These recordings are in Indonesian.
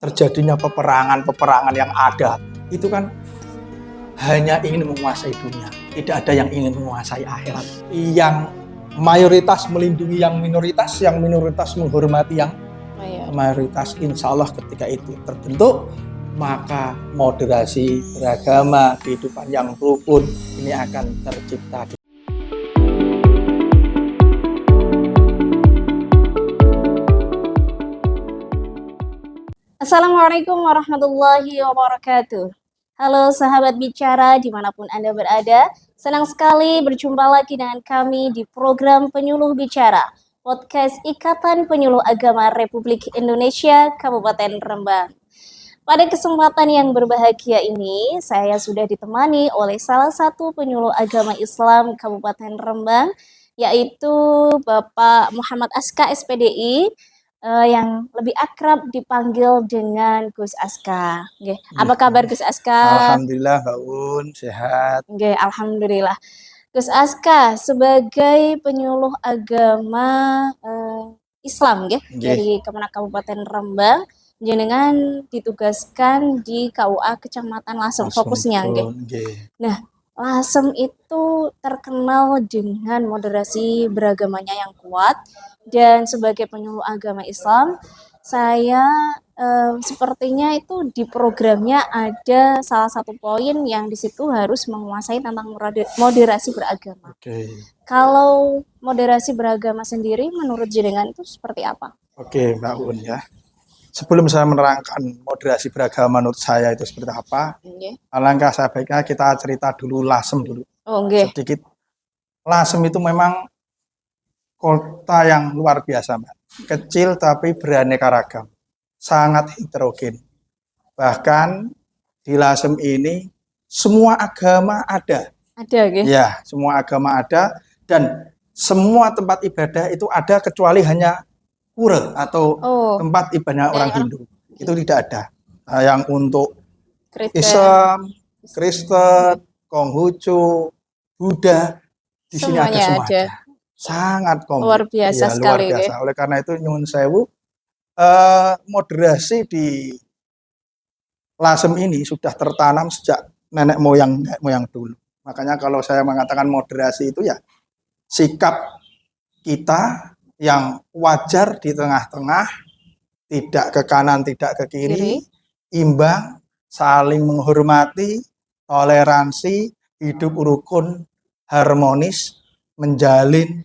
terjadinya peperangan yang ada itu kan hanya ingin menguasai dunia, tidak ada yang ingin menguasai akhirat. Yang mayoritas melindungi yang minoritas menghormati yang mayoritas. Insya Allah ketika itu terbentuk, maka moderasi beragama, kehidupan yang rukun ini akan tercipta. Assalamualaikum warahmatullahi wabarakatuh. Halo sahabat bicara dimanapun Anda berada, senang sekali berjumpa lagi dengan kami di program Penyuluh Bicara, podcast Ikatan Penyuluh Agama Republik Indonesia Kabupaten Rembang. Pada kesempatan yang berbahagia ini, saya sudah ditemani oleh salah satu penyuluh agama Islam Kabupaten Rembang, yaitu Bapak Muhammad Aska SPDI, yang lebih akrab dipanggil dengan Gus Aska. Nggih. Apa kabar Gus Aska? Alhamdulillah, Mbak Un, sehat. Nggih, alhamdulillah. Gus Aska sebagai penyuluh agama Islam nggih dari Kemenak Kabupaten Rembang, jenengan ditugaskan di KUA Kecamatan Lasem fokusnya nggih. Nah, Lasem itu terkenal dengan moderasi beragamanya yang kuat, dan sebagai penyuluh agama Islam, saya sepertinya itu di programnya ada salah satu poin yang di situ harus menguasai tentang moderasi beragama. Kalau moderasi beragama sendiri menurut jenengan itu seperti apa? Oke, Mbak Un ya. Sebelum saya menerangkan moderasi beragama menurut saya itu seperti apa, alangkah sebaiknya kita cerita dulu Lasem dulu. Sedikit. Lasem itu memang kota yang luar biasa, Mbak. Kecil tapi beraneka ragam. Sangat heterogen. Bahkan di Lasem ini semua agama ada. Ada, gitu? Ya, semua agama ada dan semua tempat ibadah itu ada kecuali hanya pura atau tempat ibadah orang Hindu. Itu tidak ada. Nah, yang untuk Islam, Kristen, Konghucu, Buddha, di sini ada semua. Sangat komplit. Luar biasa sekali. Luar biasa. Oleh karena itu nyuwun sewu, moderasi di Lasem ini sudah tertanam sejak nenek moyang dulu. Makanya kalau saya mengatakan moderasi itu ya sikap kita yang wajar di tengah-tengah, tidak ke kanan, tidak ke kiri, imbang, saling menghormati, toleransi, hidup rukun, harmonis, menjalin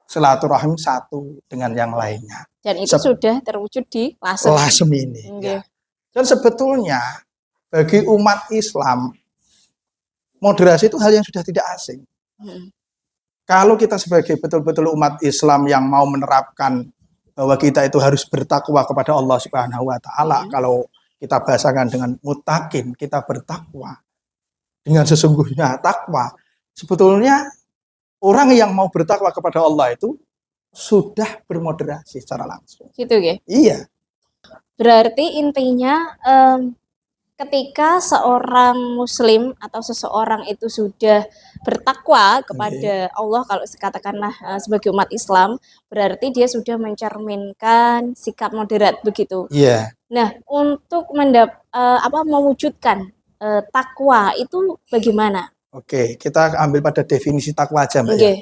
silaturahim satu dengan yang lainnya. Dan itu sudah terwujud di Lasem ini. Ya. Dan sebetulnya bagi umat Islam, moderasi itu hal yang sudah tidak asing. Kalau kita sebagai betul-betul umat Islam yang mau menerapkan bahwa kita itu harus bertakwa kepada Allah Subhanahu wa Ta'ala, kalau kita bahasakan dengan mutakin, kita bertakwa dengan sesungguhnya takwa. Sebetulnya orang yang mau bertakwa kepada Allah itu sudah bermoderasi secara langsung. Gitu ya? Iya. Berarti intinya ketika seorang muslim atau seseorang itu sudah bertakwa kepada Allah, kalau katakanlah sebagai umat Islam, berarti dia sudah mencerminkan sikap moderat begitu. Iya. Nah, untuk mewujudkan takwa itu bagaimana? Oke, kita ambil pada definisi takwa aja, Mbak. Ya.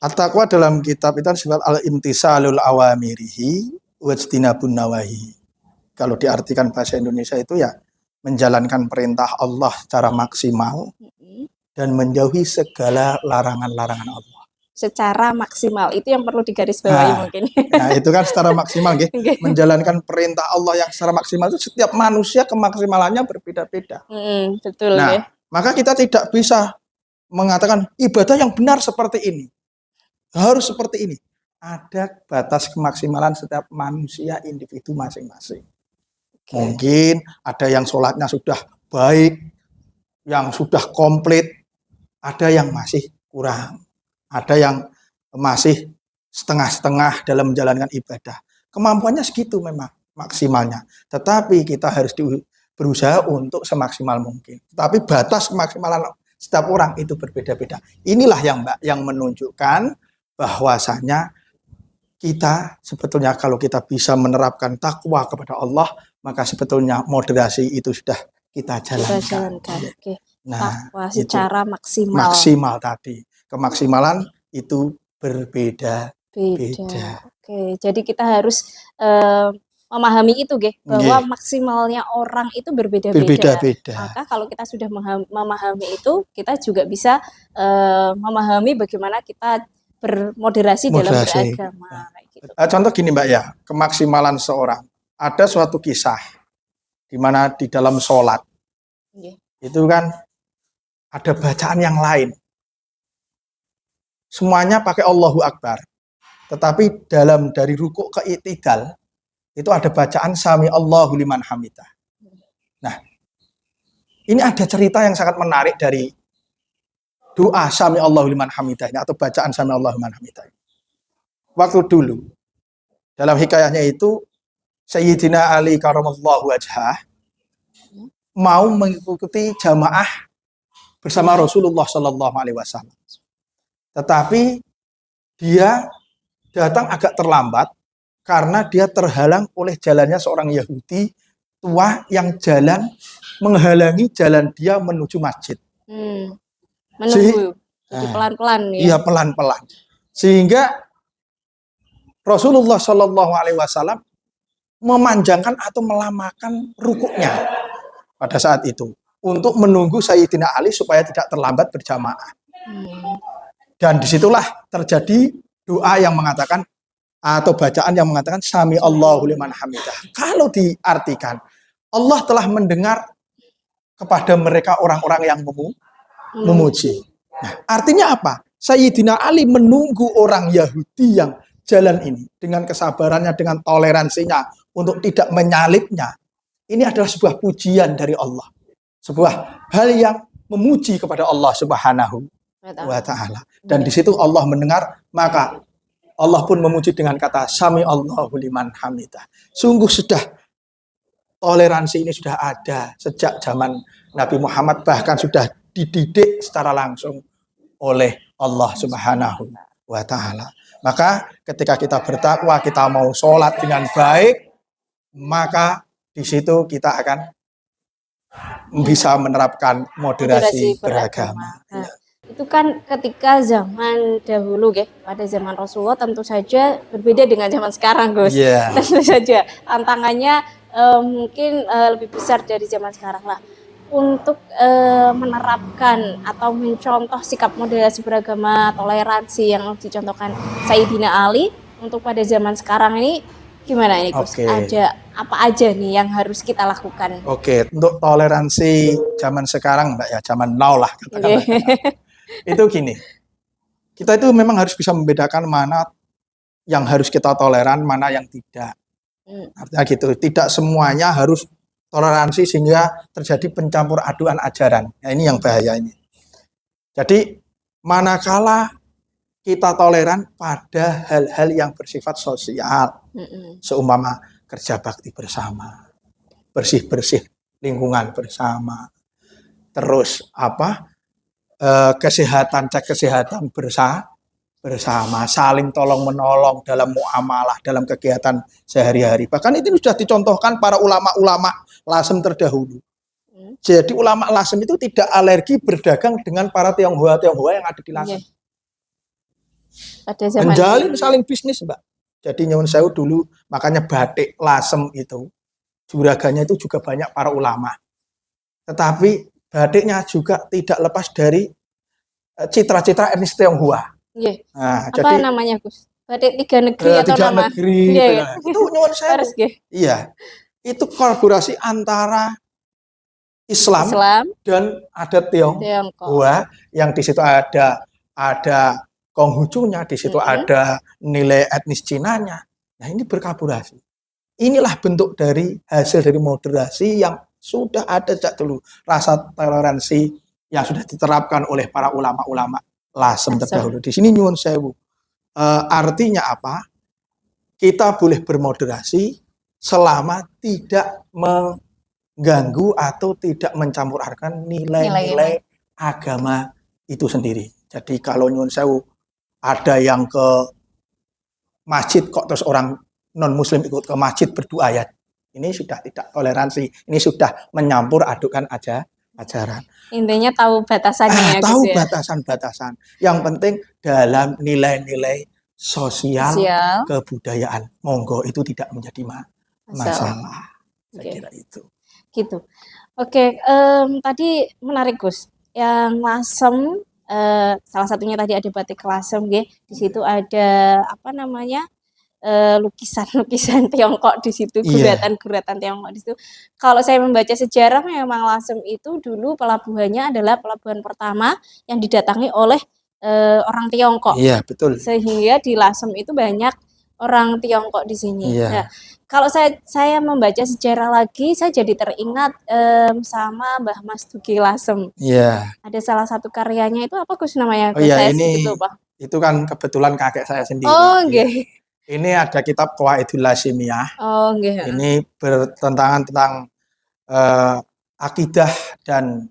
At-taqwa dalam kitab itu disebut al-imtisalul awamirihi wajtinabun nawahi. Kalau diartikan bahasa Indonesia itu ya menjalankan perintah Allah secara maksimal dan menjauhi segala larangan-larangan Allah. Secara maksimal, itu yang perlu digarisbawahi mungkin. Nah, itu kan secara maksimal, menjalankan perintah Allah yang secara maksimal itu setiap manusia kemaksimalannya berbeda-beda. Betul. Nah, maka kita tidak bisa mengatakan ibadah yang benar seperti ini, harus seperti ini. Ada batas kemaksimalan setiap manusia individu masing-masing. Mungkin ada yang sholatnya sudah baik, yang sudah komplit, ada yang masih kurang, ada yang masih setengah-setengah dalam menjalankan ibadah. Kemampuannya segitu memang maksimalnya. Tetapi kita harus berusaha untuk semaksimal mungkin. Tapi batas kemaksimalan setiap orang itu berbeda-beda. Inilah yang menunjukkan bahwasanya kita sebetulnya kalau kita bisa menerapkan takwa kepada Allah, maka sebetulnya moderasi itu sudah kita Kita jalankan. jalankan. Oke. Nah, Takwa itu secara maksimal. maksimal tadi. Kemaksimalan itu berbeda-beda. Beda. Oke, jadi kita harus memahami itu, bahwa Nggih, maksimalnya orang itu berbeda-beda. berbeda-beda. Maka kalau kita sudah memahami itu, kita juga bisa memahami bagaimana kita bermoderasi dalam Moderasi. beragama. Kayak gitu. Contoh gini Mbak ya, kemaksimalan seorang. Ada suatu kisah di mana di dalam sholat Nggih. itu kan ada bacaan yang lain. Semuanya pakai Allahu Akbar. Tetapi dari rukuk ke i'tidal itu ada bacaan Sami Allahu liman hamidah. Nah, ini ada cerita yang sangat menarik dari doa Sami Allahu liman hamidah ini, atau bacaan Sami Allahu liman hamidah. Waktu dulu dalam hikayahnya itu Sayyidina Ali karamallahu wajhah mau mengikuti jamaah bersama Rasulullah Shallallahu Alaihi Wasallam. Tetapi dia datang agak terlambat karena dia terhalang oleh jalannya seorang Yahudi tua yang menghalangi jalan dia menuju masjid. Menunggu. Jadi pelan-pelan ya. Iya, pelan-pelan. Sehingga Rasulullah Shallallahu Alaihi Wasallam memanjangkan atau melamakan rukuknya pada saat itu untuk menunggu Sayyidina Ali supaya tidak terlambat berjamaah. Dan disitulah terjadi doa yang mengatakan atau bacaan yang mengatakan Sami Allahu liman hamidah. Kalau diartikan, Allah telah mendengar kepada mereka orang-orang yang memuji. Nah, artinya apa? Sayyidina Ali menunggu orang Yahudi yang jalan ini dengan kesabarannya, dengan toleransinya untuk tidak menyalibnya. Ini adalah sebuah pujian dari Allah. Sebuah hal yang memuji kepada Allah Subhanahu wa ta'ala. Dan di situ Allah mendengar, maka Allah pun memuji dengan kata Sami Allahu liman hamidah. Sungguh sudah toleransi ini sudah ada sejak zaman Nabi Muhammad, bahkan sudah dididik secara langsung oleh Allah Subhanahu wa ta'ala. Maka ketika kita bertakwa, kita mau sholat dengan baik, maka di situ kita akan bisa menerapkan moderasi beragama. Nah, itu kan ketika zaman dahulu, pada zaman Rasulullah tentu saja berbeda dengan zaman sekarang, Gus. Yeah. Tentu saja tantangannya mungkin lebih besar dari zaman sekarang lah. Untuk menerapkan atau mencontoh sikap moderasi beragama, toleransi yang dicontohkan Sayyidina Ali untuk pada zaman sekarang ini gimana ini, Gus? Ada apa aja nih yang harus kita lakukan? Untuk toleransi zaman sekarang, Mbak ya, zaman now lah katakanlah. Itu gini, kita itu memang harus bisa membedakan mana yang harus kita toleran, mana yang tidak. Artinya gitu, tidak semuanya harus toleransi sehingga terjadi pencampur aduan ajaran. Nah, ini yang bahaya ini. Jadi manakala kita toleran pada hal-hal yang bersifat sosial, seumpama kerja bakti bersama, bersih-bersih lingkungan bersama, terus kesehatan, cek kesehatan bersama, saling tolong menolong dalam muamalah, dalam kegiatan sehari-hari. Bahkan itu sudah dicontohkan para ulama-ulama Lasem terdahulu. Jadi ulama Lasem itu tidak alergi berdagang dengan para Tionghoa yang ada di Lasem. Menjalin saling bisnis, Mbak. Jadi nyuwun sewu dulu, makanya batik Lasem itu juraganya itu juga banyak para ulama. Tetapi batiknya juga tidak lepas dari citra-citra etnis Tionghoa. Nah, apa jadi, namanya, Gus? Batik tiga negeri atau tiga nama? Negeri. Itu nyuwun sewu. Iya. Itu kolaborasi antara Islam dan adat Tionghoa yang di situ ada Konghucunya, di situ ada nilai etnis Cinanya. Nah, ini berkolaborasi. Inilah bentuk dari hasil dari moderasi yang sudah ada sejak dulu. Rasa toleransi yang sudah diterapkan oleh para ulama-ulama Lasem terdahulu. Di sini nyuwun sewu. Artinya apa? Kita boleh bermoderasi selama tidak mengganggu atau tidak mencampur adukan nilai-nilai agama itu sendiri. Jadi kalau nyuwun sewu ada yang ke masjid kok terus orang non muslim ikut ke masjid berdoa ya. Ini sudah tidak toleransi. Ini sudah menyampur adukan ajaran. Intinya tahu batasannya ya, Gus Tahu ya. batasan-batasan. Yang penting dalam nilai-nilai sosial Sosial. kebudayaan. Monggo itu tidak menjadi masalah. Saya Oke. kira itu. Gitu. Oke, tadi menarik Gus. Yang lasem, salah satunya tadi ada batik lasem, nggih. Di situ ada apa namanya? Lukisan-lukisan Tiongkok di situ, Iya. guratan-guratan Tiongkok di situ. Kalau saya membaca sejarah memang Lasem itu dulu pelabuhannya adalah pelabuhan pertama yang didatangi oleh orang Tiongkok. Iya, betul. Sehingga di Lasem itu banyak orang Tiongkok di sini. Iya. Nah, kalau saya membaca sejarah lagi, saya jadi teringat sama Mbah Mas Duki Lasem. Iya. Ada salah satu karyanya itu apa Gus namanya? Oh iya, Saya ini sedikit lupa. itu kan kebetulan kakek saya sendiri. Oh, Iya. nggih. Ini ada kitab Qawaidul Lasimiyah. Oh, nggih. Ini bertentangan tentang akidah dan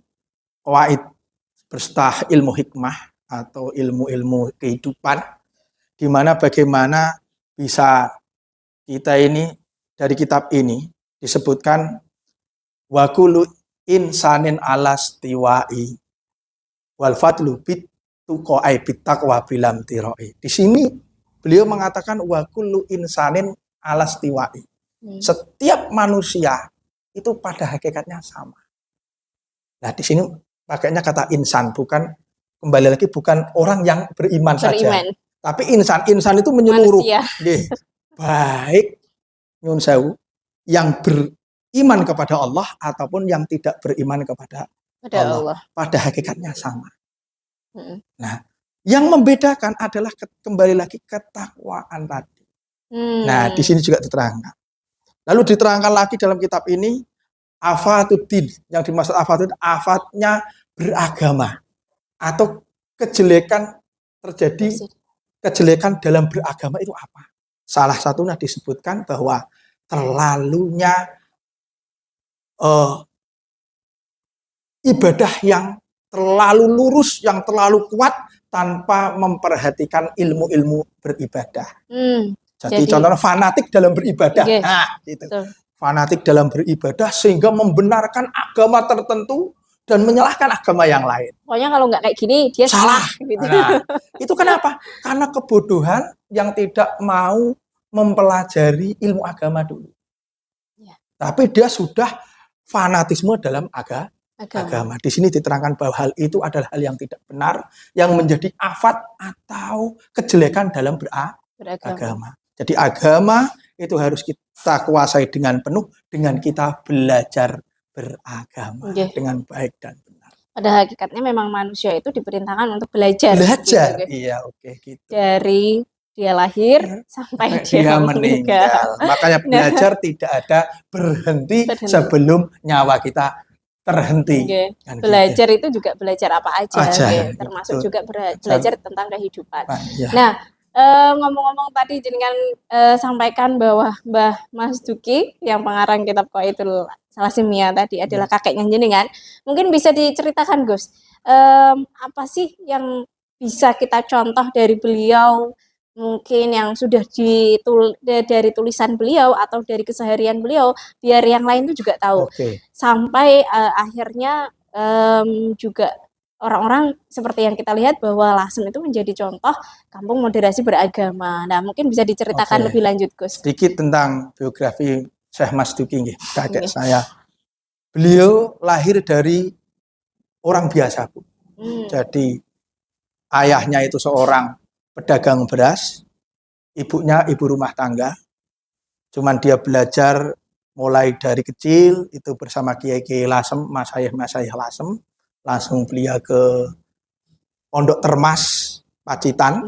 qawaid berserta ilmu hikmah atau ilmu-ilmu kehidupan, di mana bagaimana bisa kita ini dari kitab ini disebutkan wa kullu insanin alastiwai wal fadlu bit tuqai bit taqwa bilam tiroi. Di sini beliau mengatakan wa kullu insanin alastiwai. Setiap manusia itu pada hakikatnya sama. Nah, di sini pakainya kata insan, bukan, kembali lagi, bukan orang yang beriman saja. Tapi insan itu menyeluruh. Baik nyun sewu yang beriman kepada Allah ataupun yang tidak beriman kepada Allah. Pada hakikatnya sama. Nah, yang membedakan adalah kembali lagi ketakwaan tadi. Nah, di sini juga diterangkan. Lalu diterangkan lagi dalam kitab ini afatuddin, yang dimaksud afatuddin, afatnya beragama atau kejelekan terjadi, kejelekan dalam beragama itu apa? Salah satunya disebutkan bahwa terlalunya ibadah yang terlalu lurus, yang terlalu kuat tanpa memperhatikan ilmu-ilmu beribadah. Jadi contohnya fanatik dalam beribadah. Nah, gitu. Fanatik dalam beribadah sehingga membenarkan agama tertentu dan menyalahkan agama yang lain. Pokoknya kalau nggak kayak gini dia salah. Gitu. Nah, itu kenapa? Karena kebodohan yang tidak mau mempelajari ilmu agama dulu. Ya. Tapi dia sudah fanatisme dalam agama. Di sini diterangkan bahwa hal itu adalah hal yang tidak benar, yang menjadi afat atau kejelekan dalam beragama. Jadi agama itu harus kita kuasai dengan penuh, dengan kita belajar beragama dengan baik dan benar. Pada hakikatnya memang manusia itu diperintahkan untuk belajar. Gitu. Iya, gitu. Dari dia lahir sampai dia meninggal. Makanya belajar tidak ada berhenti sebelum nyawa kita terhenti. Kan belajar itu juga belajar apa aja. Termasuk juga belajar tentang kehidupan. Nah, ngomong-ngomong tadi jenengan sampaikan bahwa Mbah Mas Duki yang pengarang kitab Qawaidul Lasimiyah tadi adalah kakeknya jenengan. Mungkin bisa diceritakan Gus, apa sih yang bisa kita contoh dari beliau, mungkin yang sudah dari tulisan beliau atau dari keseharian beliau, biar yang lain itu juga tahu. Sampai akhirnya juga orang-orang seperti yang kita lihat bahwa Lasem itu menjadi contoh kampung moderasi beragama. Nah, mungkin bisa diceritakan lebih lanjut, Gus. Sedikit tentang biografi Syekh Mas Duki, kakek saya. Beliau lahir dari orang biasa, Bu. Jadi ayahnya itu seorang pedagang beras, ibunya ibu rumah tangga. Cuman dia belajar mulai dari kecil itu bersama Kiai Lasem, Masyayikh Lasem. Langsung beliau ke Pondok Termas Pacitan,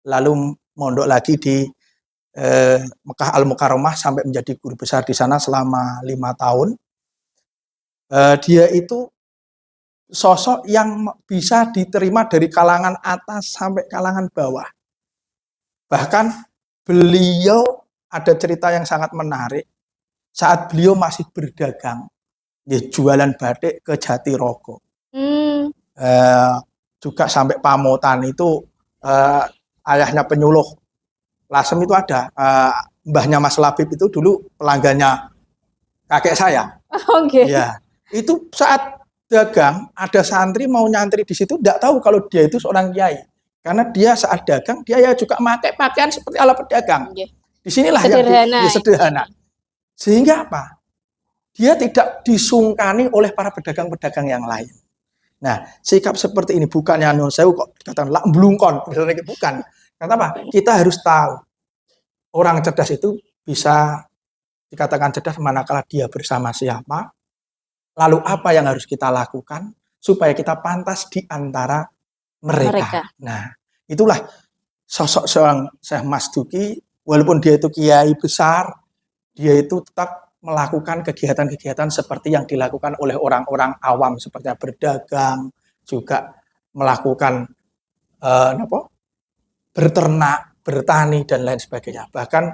lalu mondok lagi di Mekah Al-Mukarramah sampai menjadi guru besar di sana selama 5 tahun. Dia itu sosok yang bisa diterima dari kalangan atas sampai kalangan bawah. Bahkan beliau ada cerita yang sangat menarik saat beliau masih berdagang, jualan batik ke Jatirogo. Juga sampai Pamotan itu ayahnya penyuluh Lasem itu ada. Mbahnya Mas Labib itu dulu pelanggannya kakek saya. Oke. Ya, itu saat dagang ada santri mau nyantri di situ, tidak tahu kalau dia itu seorang kiai. Karena dia saat dagang dia ya juga pakai pakaian seperti ala pedagang. Oke. Disinilah Sederhana. yang sederhana. Sehingga apa? Dia tidak disungkani oleh para pedagang-pedagang yang lain. Nah, sikap seperti ini bukannya non sewu kok dikatakan lak blungkon, misalnya bukan. Karena apa? Kita harus tahu orang cerdas itu bisa dikatakan cerdas manakala dia bersama siapa, lalu apa yang harus kita lakukan supaya kita pantas di antara mereka. Nah, itulah sosok seorang Syekh Masduki, walaupun dia itu kiai besar, dia itu tetap melakukan kegiatan-kegiatan seperti yang dilakukan oleh orang-orang awam, seperti berdagang, juga melakukan berternak, bertani, dan lain sebagainya. Bahkan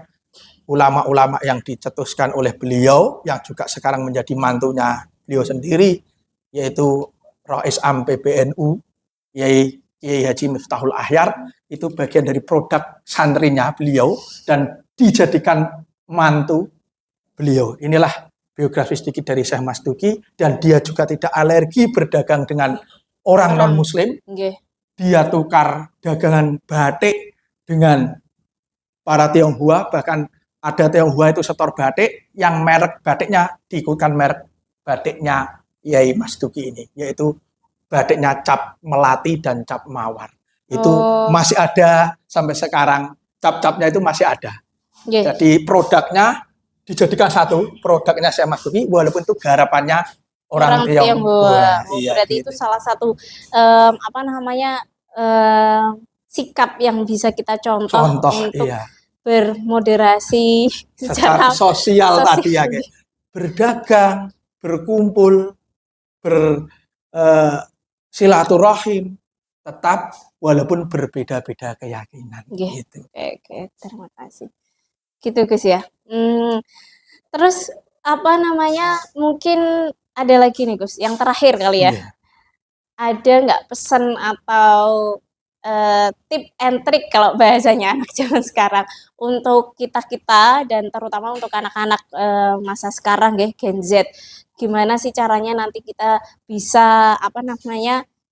ulama-ulama yang dicetuskan oleh beliau, yang juga sekarang menjadi mantunya beliau sendiri, yaitu Rais Am PBNU, Kiai Haji Miftahul Ahyar, itu bagian dari produk santrinya beliau, dan dijadikan mantu beliau. Inilah biografi sedikit dari Syekh Masduki, dan dia juga tidak alergi berdagang dengan orang non-muslim. Dia tukar dagangan batik dengan para Tionghoa, bahkan ada Tionghoa itu setor batik, yang merek batiknya diikutkan merek batiknya Kiai Masduki ini, yaitu batiknya cap melati dan cap mawar. Itu masih ada sampai sekarang, cap-capnya itu masih ada. Jadi produknya dijadikan satu, produknya Syekh Masduki, walaupun itu garapannya orang Tionghoa. Berarti itu salah satu sikap yang bisa kita contoh untuk bermoderasi secara sosial tadi ya, berdagang, berkumpul, bersilaturahim, tetap walaupun berbeda-beda keyakinan. Gitu. Oke, terima kasih. Gitu Gus ya. Terus mungkin ada lagi nih Gus, yang terakhir kali ya. Ada nggak pesan atau tip and trick kalau bahasanya anak zaman sekarang untuk kita dan terutama untuk anak-anak masa sekarang Gen Z, gimana sih caranya nanti kita bisa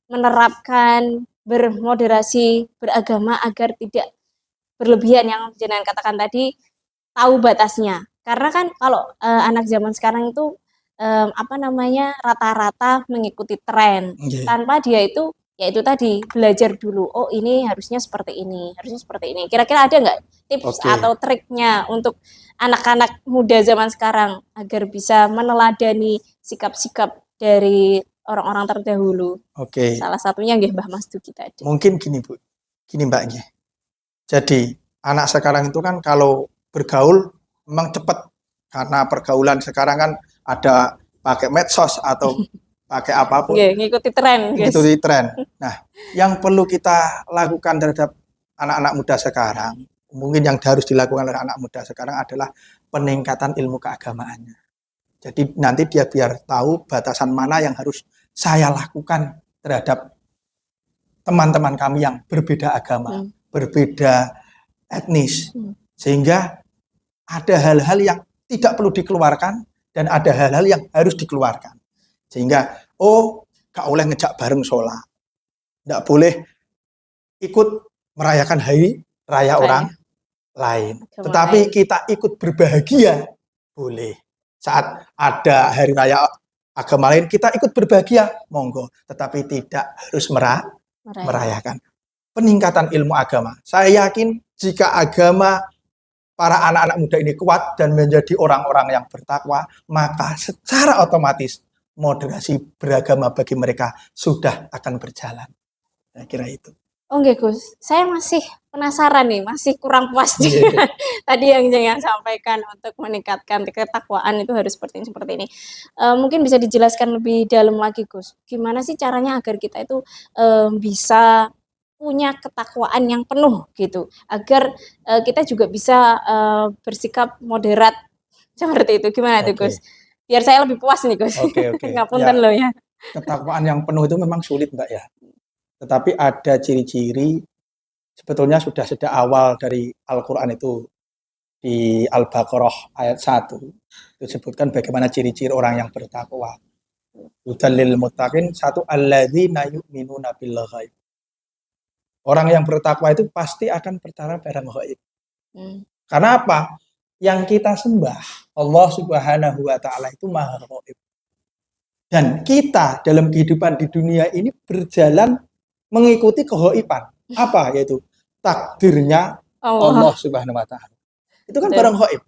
menerapkan bermoderasi beragama agar tidak berlebihan, yang jenengan katakan tadi, tahu batasnya. Karena kan kalau anak zaman sekarang itu rata-rata mengikuti tren tanpa dia itu tadi belajar dulu. Oh, ini harusnya seperti ini, harusnya seperti ini. Kira-kira ada nggak tips atau triknya untuk anak-anak muda zaman sekarang agar bisa meneladani sikap-sikap dari orang-orang terdahulu? Salah satunya Mbah Masduki tadi. Mungkin gini Bu, Mbak. Jadi anak sekarang itu kan kalau bergaul memang cepat, karena pergaulan sekarang kan ada pakai medsos atau pakai apapun. Ngikuti tren. Ngikuti tren. Nah, yang perlu kita lakukan terhadap anak-anak muda sekarang, mungkin yang harus dilakukan oleh anak muda sekarang adalah peningkatan ilmu keagamaannya. Jadi nanti dia biar tahu batasan mana yang harus saya lakukan terhadap teman-teman kami yang berbeda agama, berbeda etnis. Sehingga ada hal-hal yang tidak perlu dikeluarkan dan ada hal-hal yang harus dikeluarkan. Sehingga, gak boleh ngejak bareng sholat. Gak boleh ikut merayakan hari raya orang lain. Tetapi kita ikut berbahagia, boleh. Saat ada hari raya agama lain, kita ikut berbahagia, monggo. Tetapi tidak harus merayakan. Peningkatan ilmu agama. Saya yakin jika agama para anak-anak muda ini kuat dan menjadi orang-orang yang bertakwa, maka secara otomatis moderasi beragama bagi mereka sudah akan berjalan. Saya kira itu. Oke Gus, saya masih penasaran nih, masih kurang puas dengan tadi yang jangan sampaikan untuk meningkatkan ketakwaan itu harus seperti ini. Mungkin bisa dijelaskan lebih dalam lagi Gus, gimana sih caranya agar kita itu bisa punya ketakwaan yang penuh gitu, agar kita juga bisa bersikap moderat seperti itu. Gimana tuh Gus? Biar saya lebih puas nih Gus. Ngapunten loh ya. Ketakwaan yang penuh itu memang sulit Mbak ya. Tetapi ada ciri-ciri sebetulnya sudah sejak awal dari Al-Quran itu di Al-Baqarah ayat 1 itu disebutkan bagaimana ciri-ciri orang yang bertakwa. Hudallil muttaqin, satu alladzina yu'minuna bil ghaib. Orang yang bertakwa itu pasti akan percaya barang ghaib. Karena apa? Yang kita sembah Allah Subhanahu wa taala itu Maha Ghaib. Dan kita dalam kehidupan di dunia ini berjalan mengikuti kehaiban. Apa? Yaitu takdirnya Allah Subhanahu wa taala. Itu kan barang ghaib.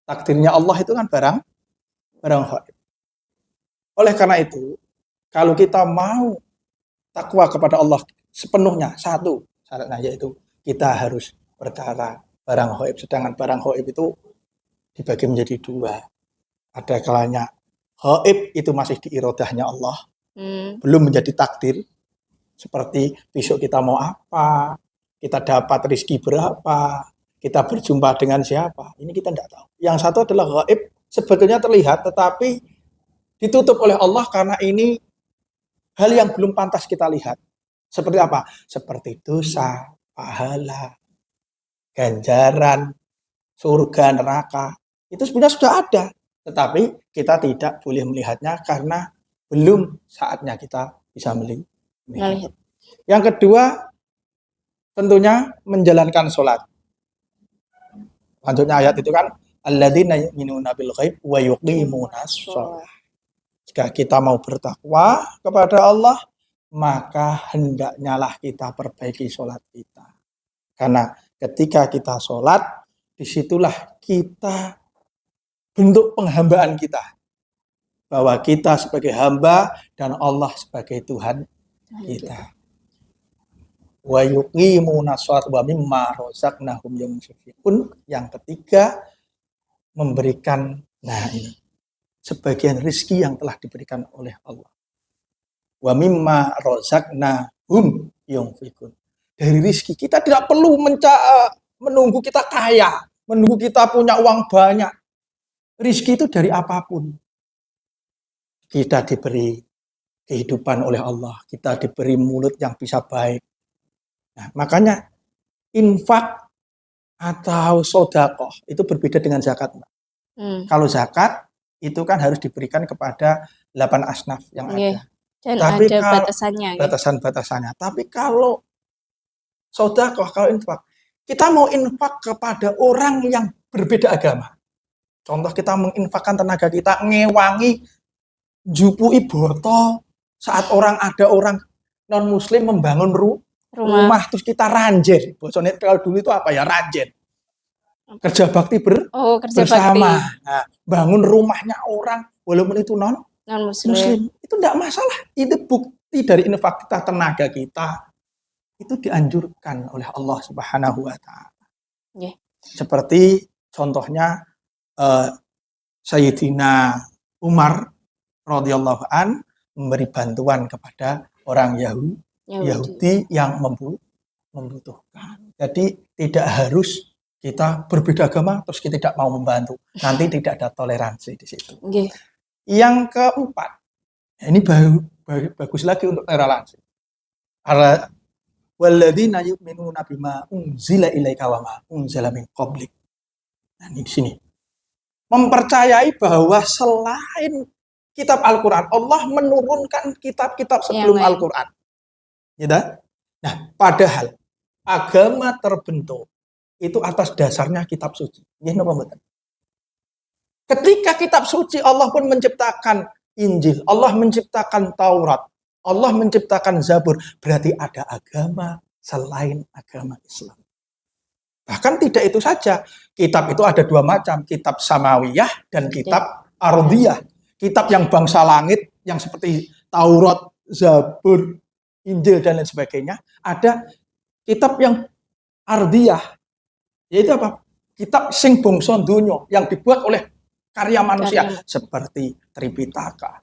Takdirnya Allah itu kan barang ghaib. Oleh karena itu, kalau kita mau takwa kepada Allah sepenuhnya, satu syaratnya yaitu kita harus perkara barang ghaib. Sedangkan barang ghaib itu dibagi menjadi dua. Ada kalanya ghaib itu masih di irodahnya Allah, belum menjadi takdir. Seperti besok kita mau apa, kita dapat rezeki berapa, kita berjumpa dengan siapa, ini kita tidak tahu. Yang satu adalah ghaib, sebetulnya terlihat tetapi ditutup oleh Allah karena ini hal yang belum pantas kita lihat. Seperti apa? Seperti dosa, pahala, ganjaran, surga, neraka. Itu sebenarnya sudah ada. Tetapi kita tidak boleh melihatnya karena belum saatnya kita bisa melihat. Yang kedua, tentunya menjalankan sholat. Lanjutnya ayat itu kan, alladzina yu'minuna bil ghaib wa yuqimunas shalah. Jika kita mau bertakwa kepada Allah, maka hendaknya lah kita perbaiki sholat kita. Karena ketika kita sholat, disitulah kita bentuk penghambaan kita. Bahwa kita sebagai hamba dan Allah sebagai Tuhan kita. Wa yuqimuna sholata wa mimma razaqnahum yunfiqun. Yang ketiga, memberikan ini sebagian rezeki yang telah diberikan oleh Allah. Wa mimma razaqnahum yunfiqun. Dari rezeki kita tidak perlu menunggu kita kaya, menunggu kita punya uang banyak. Rezeki itu dari apapun. Kita diberi kehidupan oleh Allah. Kita diberi mulut yang bisa baik. Nah, makanya infak atau sedekah itu berbeda dengan zakat. Kalau zakat itu kan harus diberikan kepada 8 asnaf yang ada. Dan tapi ada kalau, batasannya. Batasan-batasannya. Tapi kalau sedekah, kalau infak, kita mau infak kepada orang yang berbeda agama. Contoh kita menginfakkan tenaga kita ngewangi jupui boto saat ada orang non muslim membangun rumah terus kita ranjen. Bosone kalau dulu itu apa ya, ranjen. Kerja bakti bersama. Nah, bangun rumahnya orang walaupun itu non muslim. Itu tidak masalah. Itu bukti dari infak kita, tenaga kita. Itu dianjurkan oleh Allah Subhanahu wa taala. Seperti contohnya Sayyidina Umar radhiyallahu an memberi bantuan kepada orang Yahudi yang membutuhkan. Jadi tidak harus kita berbeda agama terus kita tidak mau membantu. Nanti tidak ada toleransi di situ. Yang keempat, ini bagus lagi untuk toleransi. Walladzina yu'minuna bima unzila ilaika wa ma unzila min qablik. Nah, ini di sini. Mempercayai bahwa selain kitab Al-Quran, Allah menurunkan kitab-kitab sebelum Al-Quran. Gitu? Nah, padahal agama terbentuk itu atas dasarnya kitab suci. Ketika kitab suci, Allah pun menciptakan Injil, Allah menciptakan Taurat, Allah menciptakan Zabur. Berarti ada agama selain agama Islam. Bahkan tidak itu saja. Kitab itu ada dua macam. Kitab Samawiyah dan kitab Ardiyah. Kitab yang bangsa langit, yang seperti Taurat, Zabur, Injil, dan lain sebagainya. Ada kitab yang Ardiyah. Yaitu apa? Kitab sing bangsa donya, yang dibuat oleh karya manusia. Seperti Tripitaka,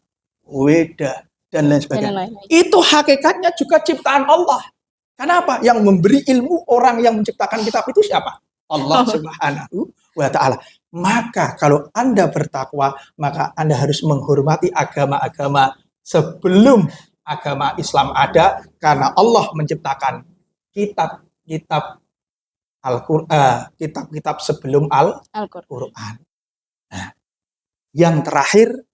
Weda, dan lain sebagainya. Itu hakikatnya juga ciptaan Allah. Kenapa? Yang memberi ilmu orang yang menciptakan kitab itu siapa? Allah Subhanahu wa ta'ala. Maka kalau Anda bertakwa, maka Anda harus menghormati agama-agama sebelum agama Islam ada, karena Allah menciptakan kitab kitab Al-Qur'an, kitab-kitab sebelum Al-Qur'an. Al-Qur'an. Nah, yang terakhir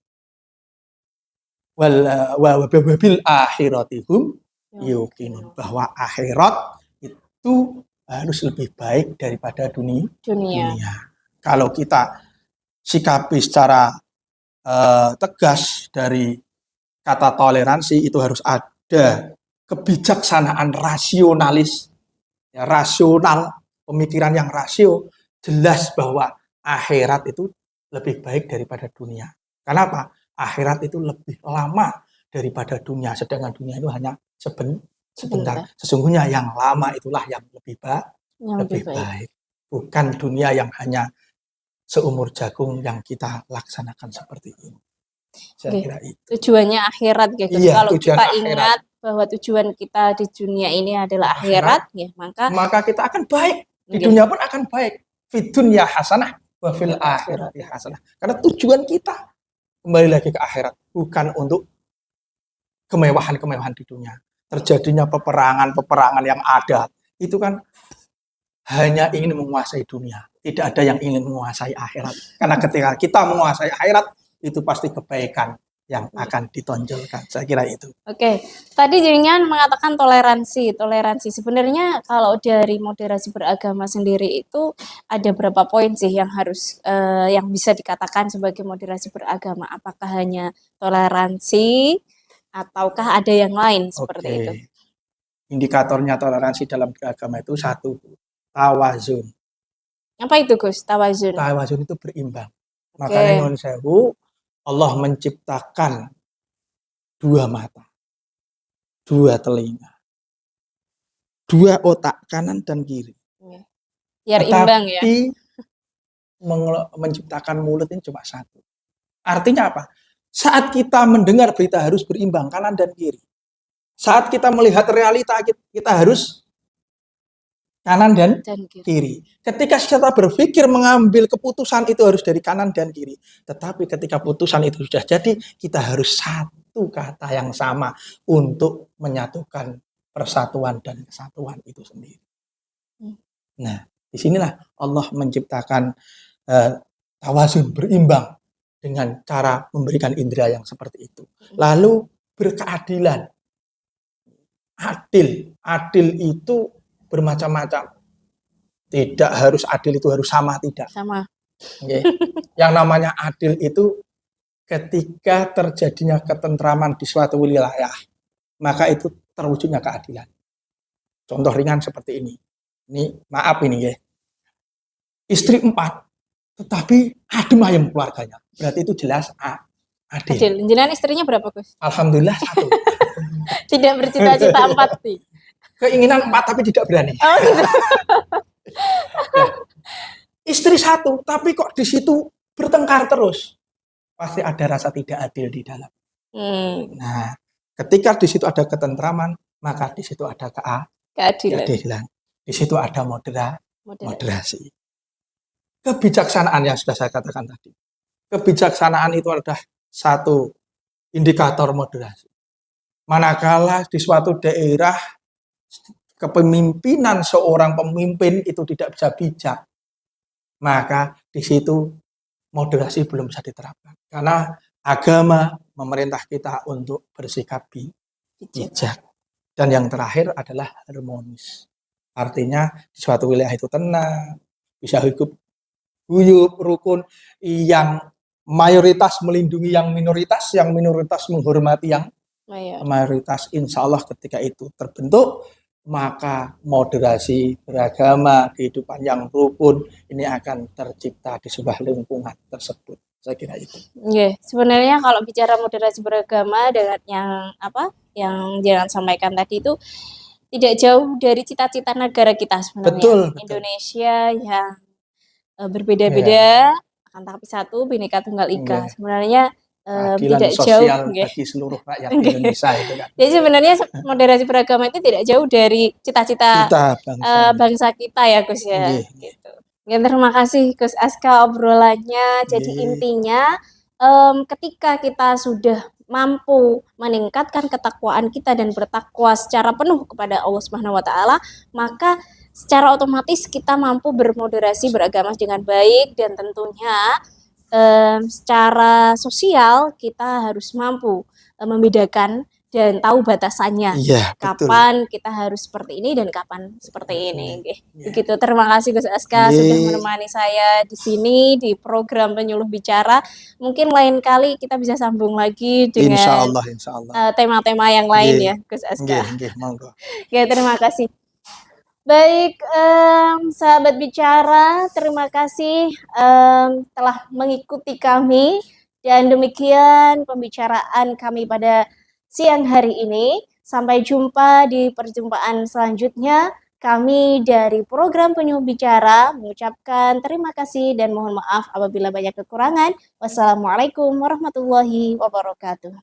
wabil akhiratihum yuqinun, bahwa akhirat itu harus lebih baik daripada dunia. Kalau kita sikapi secara tegas dari kata toleransi, itu harus ada kebijaksanaan rasionalis, ya, rasional, pemikiran yang rasio, jelas bahwa akhirat itu lebih baik daripada dunia. Kenapa? Akhirat itu lebih lama daripada dunia, sedangkan dunia itu hanya sebentar. Sesungguhnya yang lama itulah yang lebih baik. Bukan dunia yang hanya seumur jagung yang kita laksanakan seperti ini. Saya kira itu. Tujuannya akhirat gitu. Iya, kalau kita akhirat. Ingat bahwa tujuan kita di dunia ini adalah akhirat, ya maka kita akan baik. Di dunia pun akan baik. Fid dunya hasanah wa fil akhirati hasanah. Karena tujuan kita kembali lagi ke akhirat, bukan untuk kemewahan-kemewahan di dunia. Terjadinya peperangan yang ada, itu kan hanya ingin menguasai dunia. Tidak ada yang ingin menguasai akhirat. Karena ketika kita menguasai akhirat, itu pasti kebaikan yang akan ditonjolkan. Saya kira itu. Oke. Tadi Jenengan mengatakan toleransi. Sebenarnya kalau dari moderasi beragama sendiri itu ada berapa poin sih yang harus yang bisa dikatakan sebagai moderasi beragama? Apakah hanya toleransi ataukah ada yang lain seperti itu? Indikatornya toleransi dalam beragama itu satu, tawazun. Apa itu Gus, tawazun? Tawazun itu berimbang. Makanya nyuwun sewu, Allah menciptakan dua mata, dua telinga, dua otak kanan dan kiri. Biar imbang ya. Tapi menciptakan mulut ini cuma satu. Artinya apa? Saat kita mendengar berita harus berimbang kanan dan kiri. Saat kita melihat realita kita harus kanan dan kiri. Ketika kita berpikir mengambil keputusan itu harus dari kanan dan kiri. Tetapi ketika putusan itu sudah jadi, kita harus satu kata yang sama untuk menyatukan persatuan dan kesatuan itu sendiri. Nah, disinilah Allah menciptakan tawazun, berimbang dengan cara memberikan indera yang seperti itu. Lalu berkeadilan. Adil itu bermacam-macam. Tidak harus adil itu harus sama, tidak. Sama. Okay. Yang namanya adil itu ketika terjadinya ketentraman di suatu wilayah, maka itu terwujudnya keadilan. Contoh ringan seperti ini. Ini maaf ini ya. Istri 4, tetapi adem ayem keluarganya. Berarti itu jelas adil. Jenengan istrinya berapa, Gus? Alhamdulillah 1. Tidak bercita-cita 4 sih. Keinginan 4 tapi tidak berani. Oh, gitu. Nah, istri 1 tapi kok di situ bertengkar terus, pasti ada rasa tidak adil di dalam. Nah, ketika di situ ada ketentraman, maka di situ ada keadilan. Di situ ada moderasi. Kebijaksanaan yang sudah saya katakan tadi. Kebijaksanaan itu adalah satu indikator moderasi. Manakala di suatu daerah kepemimpinan seorang pemimpin itu tidak bisa bijak, maka di situ moderasi belum bisa diterapkan. Karena agama memerintah kita untuk bersikap bijak. Dan yang terakhir adalah harmonis. Artinya di suatu wilayah itu tenang, bisa hidup rukun, yang mayoritas melindungi yang minoritas menghormati yang mayoritas. Insya Allah ketika itu terbentuk, maka moderasi beragama, kehidupan yang rukun ini akan tercipta di sebuah lingkungan tersebut. Saya kira itu. Sebenarnya kalau bicara moderasi beragama dengan yang jangan sampaikan tadi itu tidak jauh dari cita-cita negara kita sebenarnya. Betul. Indonesia yang berbeda-beda, akan tapi satu, Bhinneka Tunggal Ika. Sebenarnya tidak sosial bagi seluruh rakyat Indonesia itu kan. Jadi sebenarnya moderasi beragama itu tidak jauh dari cita-cita bangsa kita ya Gus ya. Gitu. Terima kasih Gus Aska obrolannya. Jadi intinya ketika kita sudah mampu meningkatkan ketakwaan kita dan bertakwa secara penuh kepada Allah Subhanahu wa taala, maka secara otomatis kita mampu bermoderasi beragama dengan baik, dan tentunya secara sosial kita harus mampu membedakan dan tahu batasannya. Iya, betul. Kapan kita harus seperti ini dan kapan seperti ini. Nggih. Iya. Begitu. Terima kasih Gus Aska Nggih. sudah menemani saya di sini di program Penyuluh Bicara. Mungkin lain kali kita bisa sambung lagi Insya dengan Allah. tema-tema yang lain Nggih. ya, Gus Aska. Nggih, monggo. Ya, terima kasih. Baik, sahabat bicara, terima kasih telah mengikuti kami, dan demikian pembicaraan kami pada siang hari ini. Sampai jumpa di perjumpaan selanjutnya. Kami dari program Penyuluh Bicara mengucapkan terima kasih dan mohon maaf apabila banyak kekurangan. Wassalamualaikum warahmatullahi wabarakatuh.